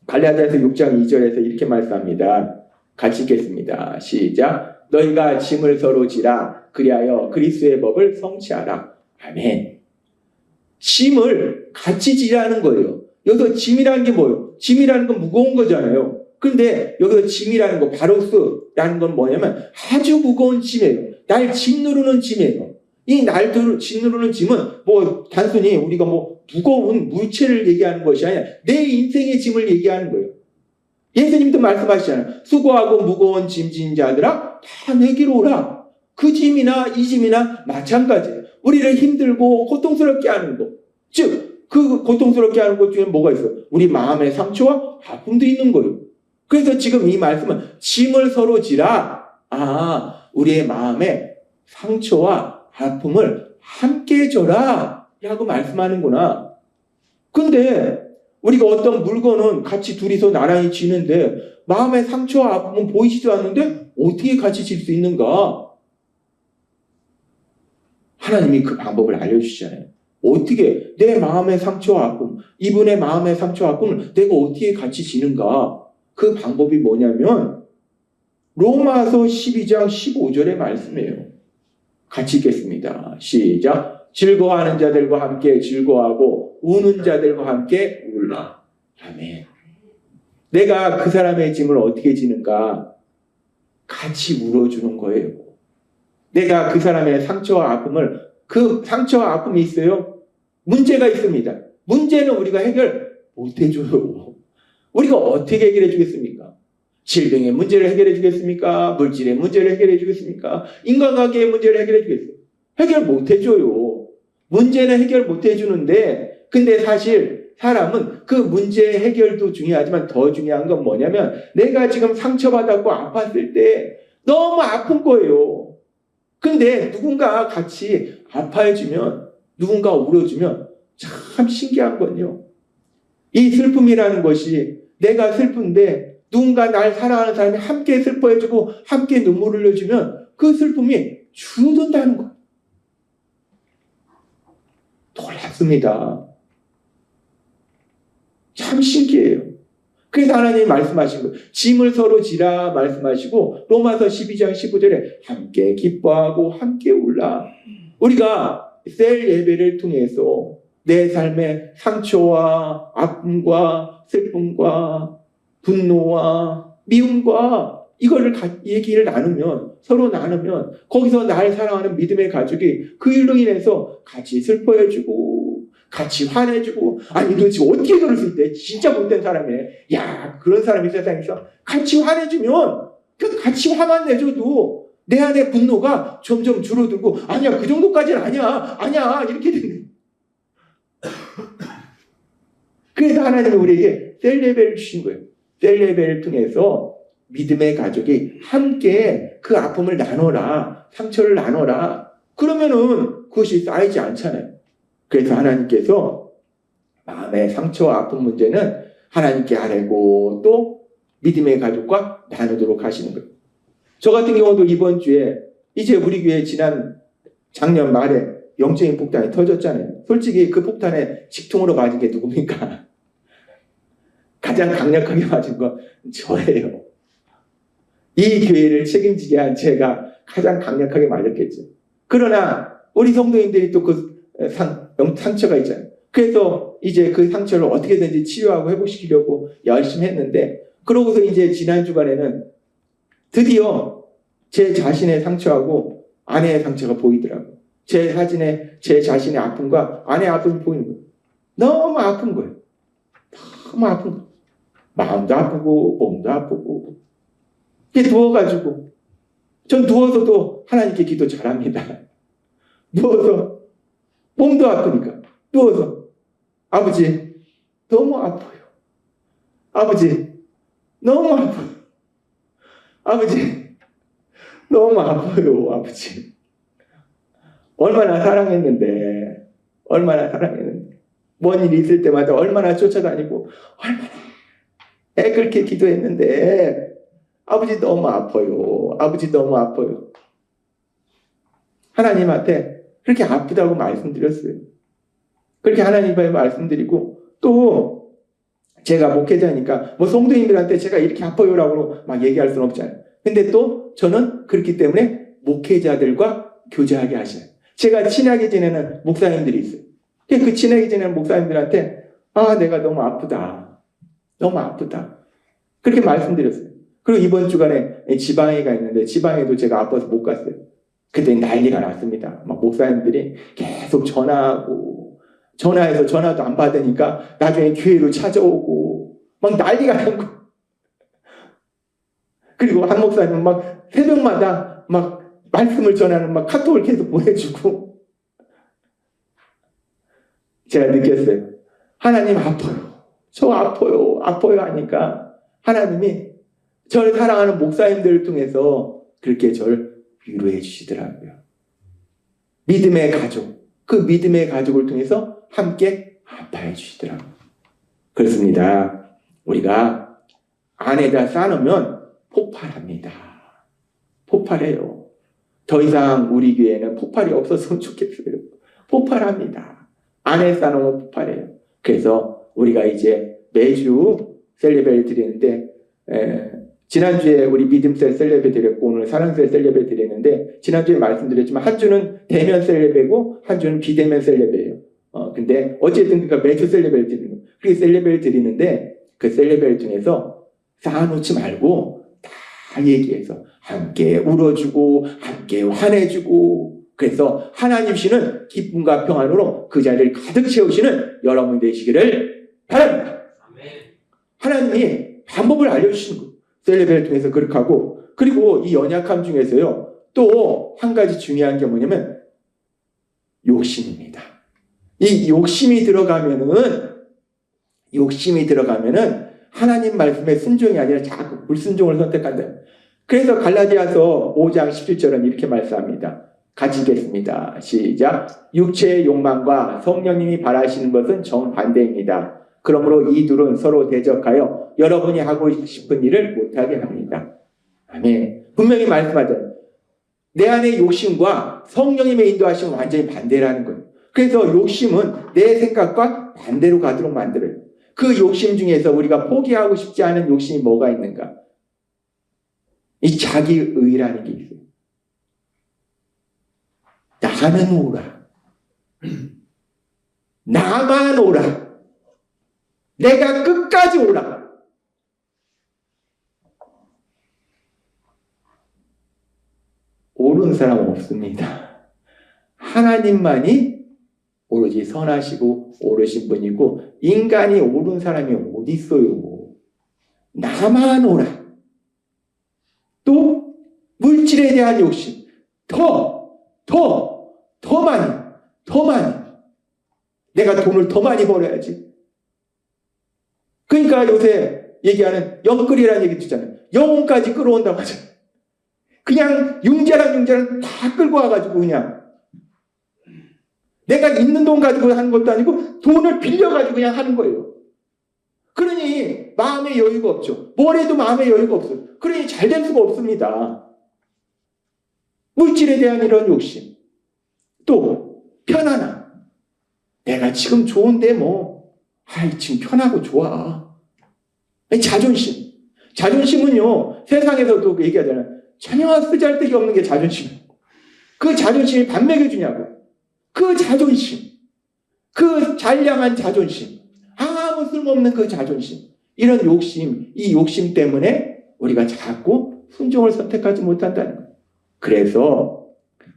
갈라디아서 6장 2절에서 이렇게 말씀합니다. 같이 읽겠습니다. 시작. 너희가 짐을 서로 지라 그리하여 그리스도의 법을 성취하라. 아멘. 짐을 같이 지라는 거예요. 여기서 짐이라는 게 뭐예요? 짐이라는 건 무거운 거잖아요. 근데 여기서 짐이라는 거, 바로스라는 건 뭐냐면 아주 무거운 짐이에요. 날 짓누르는 짐이에요. 이 날 짓누르는 짐은 뭐 단순히 우리가 뭐 무거운 물체를 얘기하는 것이 아니라 내 인생의 짐을 얘기하는 거예요. 예수님도 말씀하시잖아요. 수고하고 무거운 짐진 자들아 다 내게로 오라. 그 짐이나 이 짐이나 마찬가지예요. 우리를 힘들고 고통스럽게 하는 것. 즉 그 고통스럽게 하는 것 중에 뭐가 있어요? 우리 마음의 상처와 아픔도 있는 거예요. 그래서 지금 이 말씀은 짐을 서로 지라. 우리의 마음의 상처와 아픔을 함께 져라 라고 말씀하는구나. 근데 우리가 어떤 물건은 같이 둘이서 나란히 지는데 마음의 상처와 아픔은 보이지도 않는데 어떻게 같이 질 수 있는가? 하나님이 그 방법을 알려주시잖아요. 어떻게 내 마음의 상처와 아픔, 이분의 마음의 상처와 아픔을 내가 어떻게 같이 지는가? 그 방법이 뭐냐면 로마서 12장 15절의 말씀이에요. 같이 읽겠습니다. 시작. 즐거워하는 자들과 함께 즐거워하고 우는 자들과 함께 울라. 아멘. 내가 그 사람의 짐을 어떻게 지는가? 같이 울어주는 거예요. 내가 그 사람의 상처와 아픔을 그 상처와 아픔이 있어요. 문제가 있습니다. 문제는 우리가 해결 못 해줘요. 우리가 어떻게 해결해 주겠습니까? 질병의 문제를 해결해 주겠습니까? 물질의 문제를 해결해 주겠습니까? 인간관계의 문제를 해결해 주겠어요? 해결 못 해줘요. 문제는 해결 못 해주는데 근데 사실 사람은 그 문제의 해결도 중요하지만 더 중요한 건 뭐냐면 내가 지금 상처받았고 아팠을 때 너무 아픈 거예요. 근데 누군가 같이 아파해주면 누군가 울어주면 참 신기한 건요. 이 슬픔이라는 것이 내가 슬픈데 누군가 날 사랑하는 사람이 함께 슬퍼해주고 함께 눈물을 흘려주면 그 슬픔이 줄어든다는 거예요. 놀랍습니다. 참 신기해요. 그래서 하나님이 말씀하신 거예요. 짐을 서로 지라 말씀하시고 로마서 12장 15절에 함께 기뻐하고 함께 울라. 우리가 셀 예배를 통해서 내 삶의 상처와 아픔과 슬픔과 분노와 미움과 이거를 얘기를 나누면 서로 나누면 거기서 날 사랑하는 믿음의 가족이 그 일로 인해서 같이 슬퍼해주고 같이 화내주고 아니 도대체 어떻게 그럴 수 있대? 진짜 못된 사람이네. 야 그런 사람이 세상에서 같이 화내주면 그 같이 화만 내줘도 내 안에 분노가 점점 줄어들고 아니야 그 정도까지는 아니야 이렇게 되는. 그래서 하나님이 우리에게 셀 예배를 주신 거예요. 셀 예배를 통해서 믿음의 가족이 함께 그 아픔을 나눠라. 상처를 나눠라. 그러면은 그것이 쌓이지 않잖아요. 그래서 하나님께서 마음의 상처와 아픈 문제는 하나님께 하라고 또 믿음의 가족과 나누도록 하시는 거예요. 저 같은 경우도 이번 주에 이제 우리 교회 작년 말에 영적인 폭탄이 터졌잖아요. 솔직히 그 폭탄에 직통으로 맞은 게 누굽니까? 가장 강력하게 맞은 건 저예요. 이 교회를 책임지게 한 제가 가장 강력하게 맞았겠죠. 그러나 우리 성도님들이 또 그 상처가 있잖아요. 그래서 이제 그 상처를 어떻게든지 치료하고 회복시키려고 열심히 했는데 그러고서 이제 지난 주간에는 드디어 제 자신의 상처하고 아내의 상처가 보이더라고요. 제 사진에 제 자신의 아픔과 아내의 아픔이 보이는 거예요. 너무 아픈 거예요. 너무 아픈 거예요. 마음도 아프고 몸도 아프고. 이렇게 누워가지고 전 누워서도 하나님께 기도 잘합니다. 누워서 몸도 아프니까 누워서 아버지 너무 아파요. 아버지 너무 아파요. 아버지 너무 아파요. 아버지 얼마나 사랑했는데 뭔 일이 있을 때마다 얼마나 쫓아다니고 얼마나 그렇게 기도했는데 아버지 너무 아파요. 아버지 너무 아파요. 하나님한테 그렇게 아프다고 말씀드렸어요. 그렇게 하나님께 말씀드리고 또 제가 목회자니까 뭐 성도님들한테 제가 이렇게 아파요라고 막 얘기할 수는 없잖아요. 근데 또 저는 그렇기 때문에 목회자들과 교제하게 하셔요. 제가 친하게 지내는 목사님들이 있어요. 그 친하게 지내는 목사님들한테 내가 너무 아프다. 너무 아프다. 그렇게 말씀드렸어요. 그리고 이번 주간에 지방회가 있는데 지방에도 제가 아파서 못 갔어요. 그때 난리가 났습니다. 막 목사님들이 계속 전화해서 전화도 안 받으니까 나중에 교회로 찾아오고 막 난리가 난 거. 그리고 한 목사님은 막 새벽마다 막 말씀을 전하는 막 카톡을 계속 보내주고 제가 느꼈어요. 하나님 아파요. 저 아파요. 아파요 하니까 하나님이 저를 사랑하는 목사님들을 통해서 그렇게 저를 위로해 주시더라고요. 믿음의 가족, 그 믿음의 가족을 통해서 함께 아파해 주시더라고요. 그렇습니다. 우리가 안에다 쌓아놓으면 폭발합니다. 폭발해요. 더 이상 우리 교회에는 폭발이 없었으면 좋겠어요. 폭발합니다. 안에 쌓아놓으면 폭발해요. 그래서 우리가 이제 매주 셀레브레이트 드리는데 지난주에 우리 믿음셀 셀레브레이트 드렸고 오늘 사랑셀 셀레브레이트 드렸는데 지난주에 말씀드렸지만 한 주는 대면 셀레브레이트고 한 주는 비대면 셀레브레이트예요. 근데 어쨌든 그러니까 매주 셀레브레이트 드리는 거예요. 그게 셀레브레이트 드리는데 그 셀레브레이트 중에서 쌓아놓지 말고 다 얘기해서 함께 울어주고 함께 화내주고 그래서 하나님이시는 기쁨과 평안으로 그 자리를 가득 채우시는 여러분 되시기를 바랍니다. 하나님이 방법을 알려주시는 거예요. 셀레브레이트 통해서 그렇게 하고 그리고 이 연약함 중에서요 또 한 가지 중요한 게 뭐냐면 욕심입니다. 이 욕심이 들어가면은 하나님 말씀에 순종이 아니라 자꾸 불순종을 선택한다. 그래서 갈라디아서 5장 17절은 이렇게 말씀합니다. 같이 읽겠습니다. 시작. 육체의 욕망과 성령님이 바라시는 것은 정반대입니다. 그러므로 이 둘은 서로 대적하여 여러분이 하고 싶은 일을 못하게 합니다. 아멘. 분명히 말씀하잖아요. 내 안의 욕심과 성령님의 인도하심은 완전히 반대라는 거예요. 그래서 욕심은 내 생각과 반대로 가도록 만들어요. 그 욕심 중에서 우리가 포기하고 싶지 않은 욕심이 뭐가 있는가? 이 자기의라는 게 있어요. 나는 오라. 나만 오라. 내가 끝까지 오라. 옳은 사람은 없습니다. 하나님만이 오로지 선하시고 옳으신 분이고 인간이 옳은 사람이 어디 있어요? 나만 오라. 또 물질에 대한 욕심. 더 많이. 내가 돈을 더 많이 벌어야지. 그러니까 요새 얘기하는 영끌이라는 얘기 듣잖아요. 영혼까지 끌어온다고 하잖아요. 그냥 융자란 다 끌고 와가지고 그냥 내가 있는 돈 가지고 하는 것도 아니고 돈을 빌려가지고 그냥 하는 거예요. 그러니 마음의 여유가 없죠. 뭘 해도 마음의 여유가 없어요. 그러니 잘 될 수가 없습니다. 물질에 대한 이런 욕심. 또 편안함. 내가 지금 좋은데 지금 편하고 좋아. 자존심. 자존심은요 세상에서도 얘기하잖아요. 전혀 쓰잘데기 없는 게 자존심. 그 자존심이 밥 먹여주냐고. 그 자존심. 그 잔량한 자존심. 아무 쓸모없는 그 자존심. 이런 욕심, 이 욕심 때문에 우리가 자꾸 순종을 선택하지 못한다는 거예요. 그래서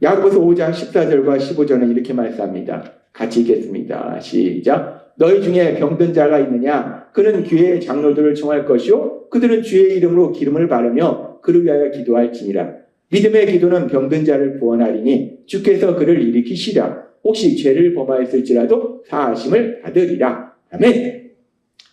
야고보서 5장 14절과 15절은 이렇게 말씀합니다. 같이 읽겠습니다. 시작. 너희 중에 병든 자가 있느냐? 그는 교회의 장로들을 청할 것이요 그들은 주의 이름으로 기름을 바르며 그를 위하여 기도할지니라. 믿음의 기도는 병든 자를 구원하리니 주께서 그를 일으키시라. 혹시 죄를 범하였을지라도 사하심을 받으리라. 아멘.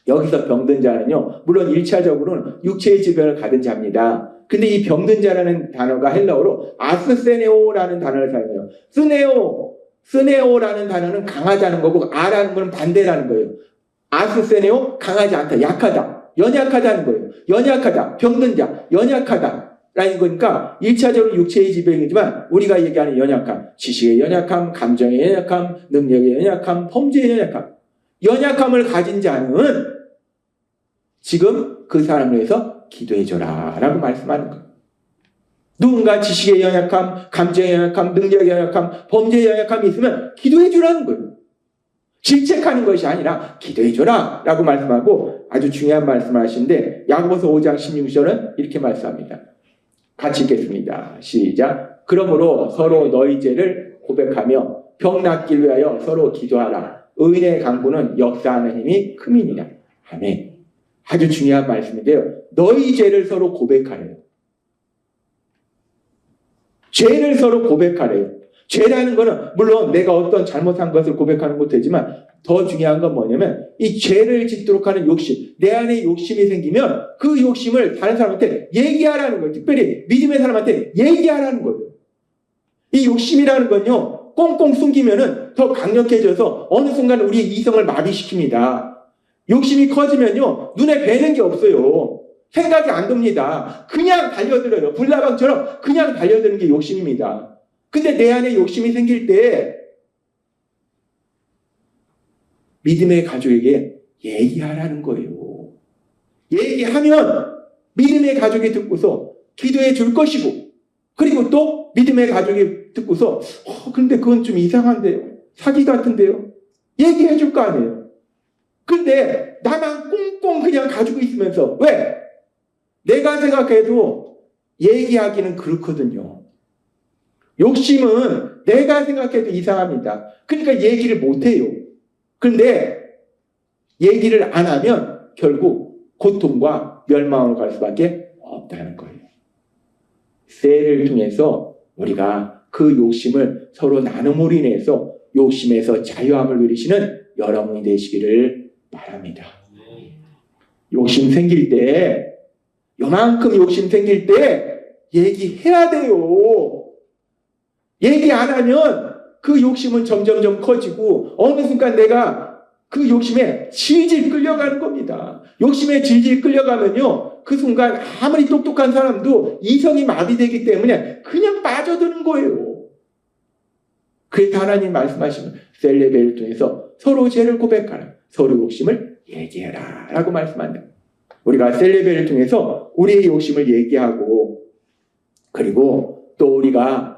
여기서 병든 자는요, 물론 1차적으로는 육체의 질병을 가진 자입니다. 근데 이 병든 자라는 단어가 헬라어로 아스세네오라는 단어를 사용해요. 스네오라는 단어는 강하다는 거고 아라는 건 반대라는 거예요. 아스세네오, 강하지 않다, 약하다, 연약하다는 거예요. 연약하다, 병든 자, 연약하다 라는 거니까 1차적으로 육체의 질병이지만 우리가 얘기하는 연약함, 지식의 연약함, 감정의 연약함, 능력의 연약함, 범죄의 연약함, 연약함을 가진 자는 지금 그 사람을 위해서 기도해줘라 라고 말씀하는 거예요. 누군가 지식의 연약함, 감정의 연약함, 능력의 연약함, 범죄의 연약함이 있으면 기도해주라는 거예요. 질책하는 것이 아니라 기도해줘라 라고 말씀하고 아주 중요한 말씀을 하시는데 야고보서 5장 16절은 이렇게 말씀합니다. 같이 읽겠습니다. 시작. 그러므로 서로 너희 죄를 고백하며 병 낫기를 위하여 서로 기도하라. 의인의 강구는 역사하는 힘이 큼이니라. 아멘. 아주 중요한 말씀인데요. 너희 죄를 서로 고백하래요. 죄를 서로 고백하래요. 죄라는 거는 물론 내가 어떤 잘못한 것을 고백하는 것도 되지만 더 중요한 건 뭐냐면 이 죄를 짓도록 하는 욕심, 내 안에 욕심이 생기면 그 욕심을 다른 사람한테 얘기하라는 거예요. 특별히 믿음의 사람한테 얘기하라는 거예요. 이 욕심이라는 건요, 꽁꽁 숨기면은 더 강력해져서 어느 순간 우리의 이성을 마비시킵니다. 욕심이 커지면요, 눈에 뵈는 게 없어요. 생각이 안 돕니다. 그냥 달려들어요. 불나방처럼 그냥 달려드는 게 욕심입니다. 근데 내 안에 욕심이 생길 때 믿음의 가족에게 얘기하라는 거예요. 얘기하면 믿음의 가족이 듣고서 기도해 줄 것이고, 그리고 또 믿음의 가족이 듣고서 근데 그건 좀 이상한데요. 사기 같은데요. 얘기해 줄 거 아니에요. 근데 나만 꽁꽁 그냥 가지고 있으면서 왜? 내가 생각해도 얘기하기는 그렇거든요. 욕심은 내가 생각해도 이상합니다. 그러니까 얘기를 못해요. 그런데 얘기를 안 하면 결국 고통과 멸망으로 갈 수밖에 없다는 거예요. 세례를 통해서 우리가 그 욕심을 서로 나눔으로 인해서 욕심에서 자유함을 누리시는 여러분이 되시기를 바랍니다. 욕심 생길 때, 요만큼 욕심 생길 때 얘기해야 돼요. 얘기 안 하면 그 욕심은 점점점 커지고 어느 순간 내가 그 욕심에 질질 끌려가는 겁니다. 욕심에 질질 끌려가면요, 그 순간 아무리 똑똑한 사람도 이성이 마비되기 때문에 그냥 빠져드는 거예요. 그래서 하나님 말씀하시면 셀레베를 통해서 서로 죄를 고백하라, 서로 욕심을 얘기해라 라고 말씀한다. 우리가 셀레베를 통해서 우리의 욕심을 얘기하고, 그리고 또 우리가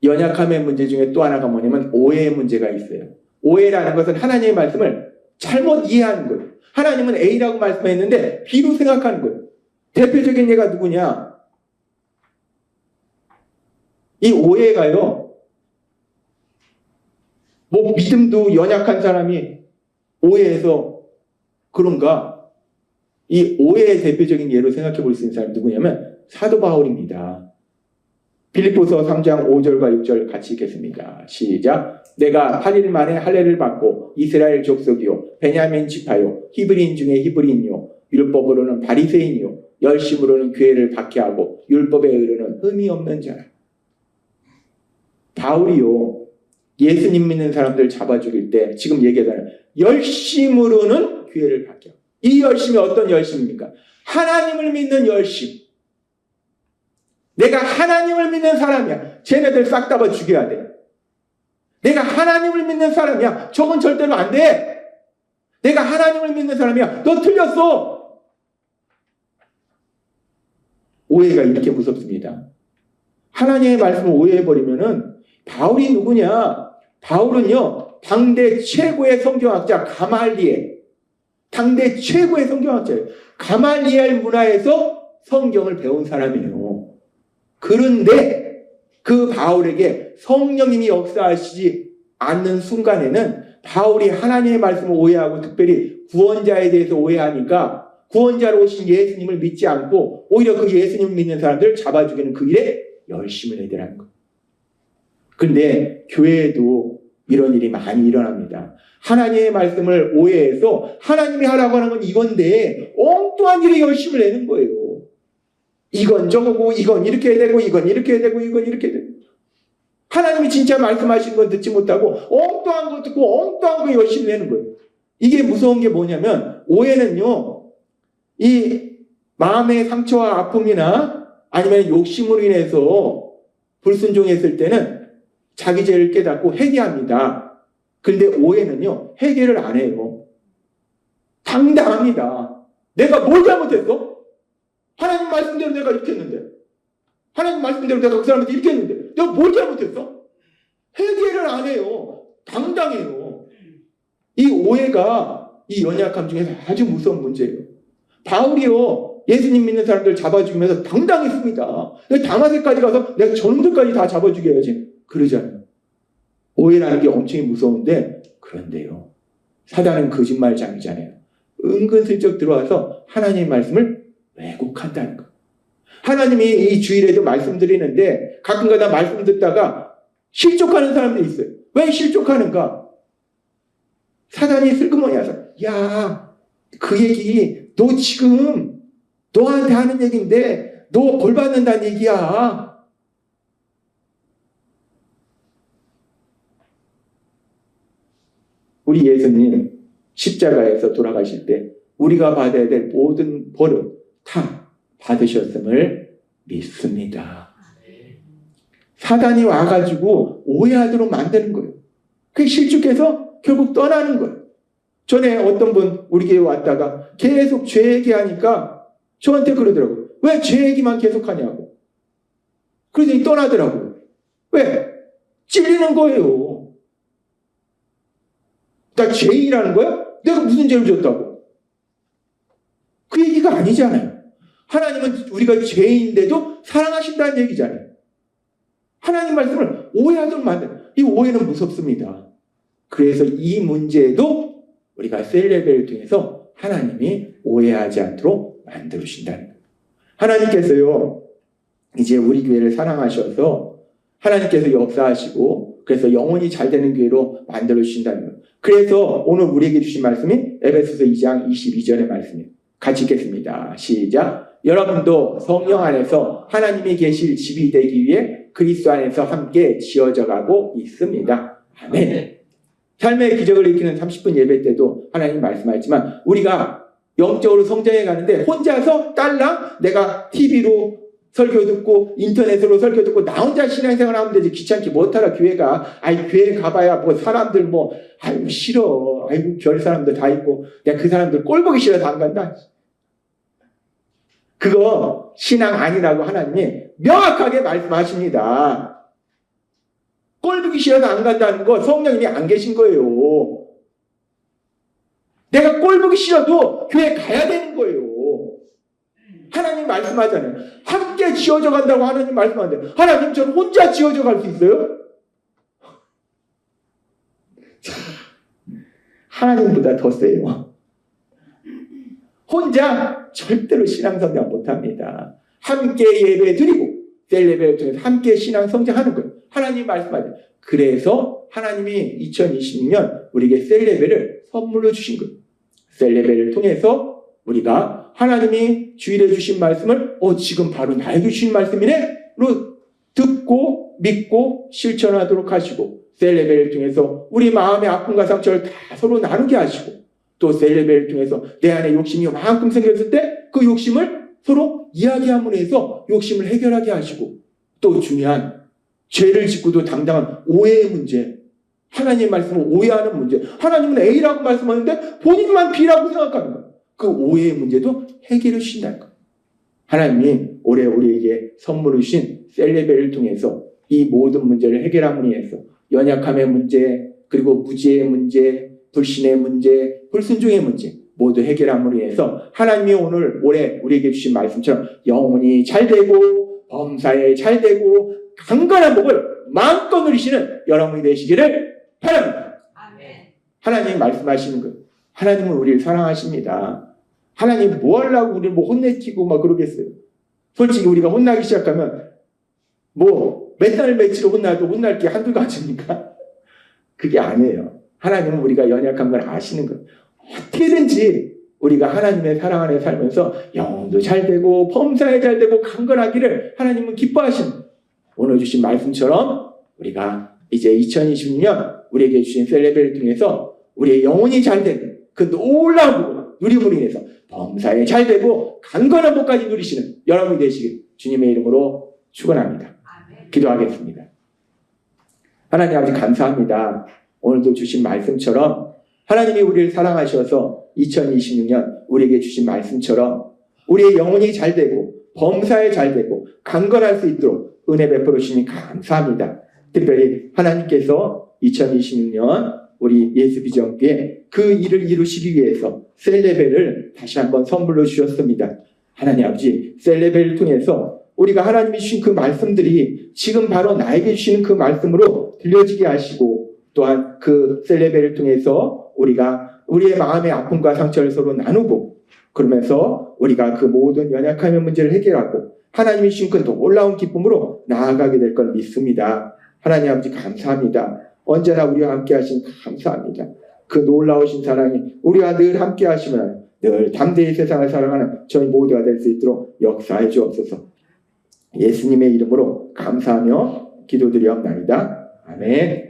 연약함의 문제 중에 또 하나가 뭐냐면 오해의 문제가 있어요. 오해라는 것은 하나님의 말씀을 잘못 이해하는 거예요. 하나님은 A라고 말씀했는데 B로 생각하는 거예요. 대표적인 예가 누구냐? 이 오해가요, 뭐 믿음도 연약한 사람이 오해해서 그런가? 이 오해의 대표적인 예로 생각해 볼 수 있는 사람이 누구냐면 사도 바울입니다. 빌립보서 3장 5절과 6절 같이 읽겠습니다. 시작. 내가 8일 만에 할례를 받고 이스라엘 족속이요 베냐민 지파요 히브리인 중에 히브리인요 율법으로는 바리새인이요 열심으로는 교회를 박해하고 율법에 의로는 흠이 없는 자라. 바울이요, 예수님 믿는 사람들 잡아 죽일 때 지금 얘기하잖아요. 열심으로는 교회를 박해하고, 이 열심이 어떤 열심입니까? 하나님을 믿는 열심. 내가 하나님을 믿는 사람이야. 쟤네들 싹 다 죽여야 돼. 내가 하나님을 믿는 사람이야. 저건 절대로 안 돼. 내가 하나님을 믿는 사람이야. 너 틀렸어. 오해가 이렇게 무섭습니다. 하나님의 말씀을 오해해버리면은, 바울이 누구냐? 바울은요, 당대 최고의 성경학자 가말리엘. 당대 최고의 성경학자예요. 가말리엘 문화에서 성경을 배운 사람이에요. 그런데 그 바울에게 성령님이 역사하시지 않는 순간에는 바울이 하나님의 말씀을 오해하고 특별히 구원자에 대해서 오해하니까 구원자로 오신 예수님을 믿지 않고 오히려 그 예수님을 믿는 사람들을 잡아주기는 그 일에 열심을 해야 되는 거예요. 그런데 교회에도 이런 일이 많이 일어납니다. 하나님의 말씀을 오해해서 하나님이 하라고 하는 건 이건데 엉뚱한 일에 열심을 내는 거예요. 이건 저거고 이건 이렇게 해야 되고 이건 이렇게 해야 되고 이건 이렇게 해야 되고 하나님이 진짜 말씀하신 건 듣지 못하고 엉뚱한 거 듣고 엉뚱한 거 열심히 내는 거예요. 이게 무서운 게 뭐냐면 오해는요. 이 마음의 상처와 아픔이나 아니면 욕심으로 인해서 불순종했을 때는 자기 죄를 깨닫고 회개합니다. 그런데 오해는요. 회개를 안 해요. 당당합니다. 내가 뭘 잘못했어? 하나님 말씀대로 내가 이렇게 했는데 하나님 말씀대로 내가 그 사람한테 이렇게 했는데 내가 뭘 잘못했어? 회개를 안 해요. 당당해요. 이 오해가 이 연약함 중에서 아주 무서운 문제예요. 바울이요. 예수님 믿는 사람들 잡아주면서 당당했습니다. 다마섹까지 가서 내가 저놈들까지 다 잡아 죽여야지. 그러잖아요. 오해라는 게 엄청 무서운데 그런데요. 사단은 거짓말장이잖아요. 은근슬쩍 들어와서 하나님의 말씀을 왜곡한다는 거. 하나님이 이 주일에도 말씀드리는데 가끔가다 말씀 듣다가 실족하는 사람들이 있어요. 왜 실족하는가? 사단이 슬그머니 와서 야, 그 얘기 너 지금 너한테 하는 얘기인데 너 벌 받는다는 얘기야. 우리 예수님 십자가에서 돌아가실 때 우리가 받아야 될 모든 벌은 다 받으셨음을 믿습니다. 사단이 와가지고 오해하도록 만드는 거예요. 그게 실족해서 결국 떠나는 거예요. 전에 어떤 분 우리 교회 왔다가 계속 죄 얘기하니까 저한테 그러더라고요. 왜 죄 얘기만 계속하냐고. 그러더니 떠나더라고요. 왜? 찔리는 거예요. 나 죄인이라는 거야? 내가 무슨 죄를 졌다고? 그 얘기가 아니잖아요. 하나님은 우리가 죄인인데도 사랑하신다는 얘기잖아요. 하나님 말씀을 오해하도록 만드는 이 오해는 무섭습니다. 그래서 이 문제도 우리가 셀레벨을 통해서 하나님이 오해하지 않도록 만들어주신다는 거예요. 하나님께서요 이제 우리 교회를 사랑하셔서 하나님께서 역사하시고 그래서 영혼이 잘 되는 교회로 만들어주신다는 거예요. 그래서 오늘 우리에게 주신 말씀이 에베소서 2장 22절의 말씀이에요. 같이 읽겠습니다. 시작. 여러분도 성령 안에서 하나님이 계실 집이 되기 위해 그리스도 안에서 함께 지어져 가고 있습니다. 아멘. 삶의 기적을 일으키는 30분 예배 때도 하나님 말씀하셨지만 우리가 영적으로 성장해 가는데 혼자서 딸랑 내가 TV로 설교 듣고 인터넷으로 설교 듣고 나 혼자 신앙생활 하면 되지 귀찮게 못하라 교회가 교회 가봐야 뭐 사람들 아이고 싫어 아이고 별 사람들 다 있고 내가 그 사람들 꼴 보기 싫어서 안 간다. 그거 신앙 아니라고 하나님이 명확하게 말씀하십니다. 꼴 보기 싫어서 안 간다는 거 성령님이 안 계신 거예요. 내가 꼴 보기 싫어도 교회 가야 되는 거예요. 하나님 말씀하잖아요. 함께 지어져 간다고 하나님 말씀하는데 하나님 저는 혼자 지어져 갈 수 있어요? 하나님보다 더 세요. 혼자 절대로 신앙 성장 못합니다. 함께 예배 드리고 셀레벨을 통해서 함께 신앙 성장하는 거예요. 하나님 말씀하죠. 그래서 하나님이 2026년 우리에게 셀레벨을 선물로 주신 거예요. 셀레벨을 통해서 우리가 하나님이 주일에 주신 말씀을 지금 바로 나에게 주신 말씀이네?로 듣고 믿고 실천하도록 하시고 셀레벨을 통해서 우리 마음의 아픔과 상처를 다 서로 나누게 하시고 또 셀레벨을 통해서 내 안에 욕심이 만큼 생겼을 때 그 욕심을 서로 이야기함으로 해서 욕심을 해결하게 하시고 또 중요한 죄를 짓고도 당당한 오해의 문제 하나님의 말씀을 오해하는 문제 하나님은 A라고 말씀하는데 본인만 B라고 생각하는 거예요. 그 오해의 문제도 해결해 주신다는 거예요. 하나님이 올해 우리에게 선물을 주신 셀레벨을 통해서 이 모든 문제를 해결함으로 해서 연약함의 문제 그리고 무지의 문제 불신의 문제 불순종의 문제 모두 해결함으로 인해서 하나님이 올해 우리에게 주신 말씀처럼 영혼이 잘되고 범사에 잘되고 강건한 복을 마음껏 누리시는 여러분이 되시기를 바랍니다. 하나님이 말씀하시는 거예요. 하나님은 우리를 사랑하십니다. 하나님 뭐 하려고 우리를 혼내키고 막 그러겠어요. 솔직히 우리가 혼나기 시작하면 몇 달 며칠 혼나도 혼날 게 한두 가지니까 그게 아니에요. 하나님은 우리가 연약한 걸 아시는 거예요. 어떻게든지 우리가 하나님의 사랑 안에 살면서 영혼도 잘되고 범사에 잘되고 강건하기를 하나님은 기뻐하시는 거예요. 오늘 주신 말씀처럼 우리가 이제 2026년 우리에게 주신 셀레브를 통해서 우리의 영혼이 잘되는 그 놀라운 누림으로 인해서 범사에 잘되고 강건한 복까지 누리시는 여러분이 되시길 주님의 이름으로 축원합니다. 기도하겠습니다. 하나님 아버지 감사합니다. 오늘도 주신 말씀처럼 하나님이 우리를 사랑하셔서 2026년 우리에게 주신 말씀처럼 우리의 영혼이 잘되고 범사에 잘되고 강건할 수 있도록 은혜 베풀어 주시니 감사합니다. 특별히 하나님께서 2026년 우리 예수비전교회 그 일을 이루시기 위해서 셀레벨을 다시 한번 선물로 주셨습니다. 하나님 아버지 셀레벨을 통해서 우리가 하나님이 주신 그 말씀들이 지금 바로 나에게 주시는 그 말씀으로 들려지게 하시고 또한 그 셀레벨을 통해서 우리가 우리의 마음의 아픔과 상처를 서로 나누고 그러면서 우리가 그 모든 연약함의 문제를 해결하고 하나님이 주신 그 놀라운 기쁨으로 나아가게 될 걸 믿습니다. 하나님 아버지 감사합니다. 언제나 우리와 함께 하신 감사합니다. 그 놀라우신 사랑이 우리와 늘 함께 하시면 늘 담대히 세상을 사랑하는 저희 모두가 될 수 있도록 역사해 주옵소서. 예수님의 이름으로 감사하며 기도드리옵나이다. 아멘.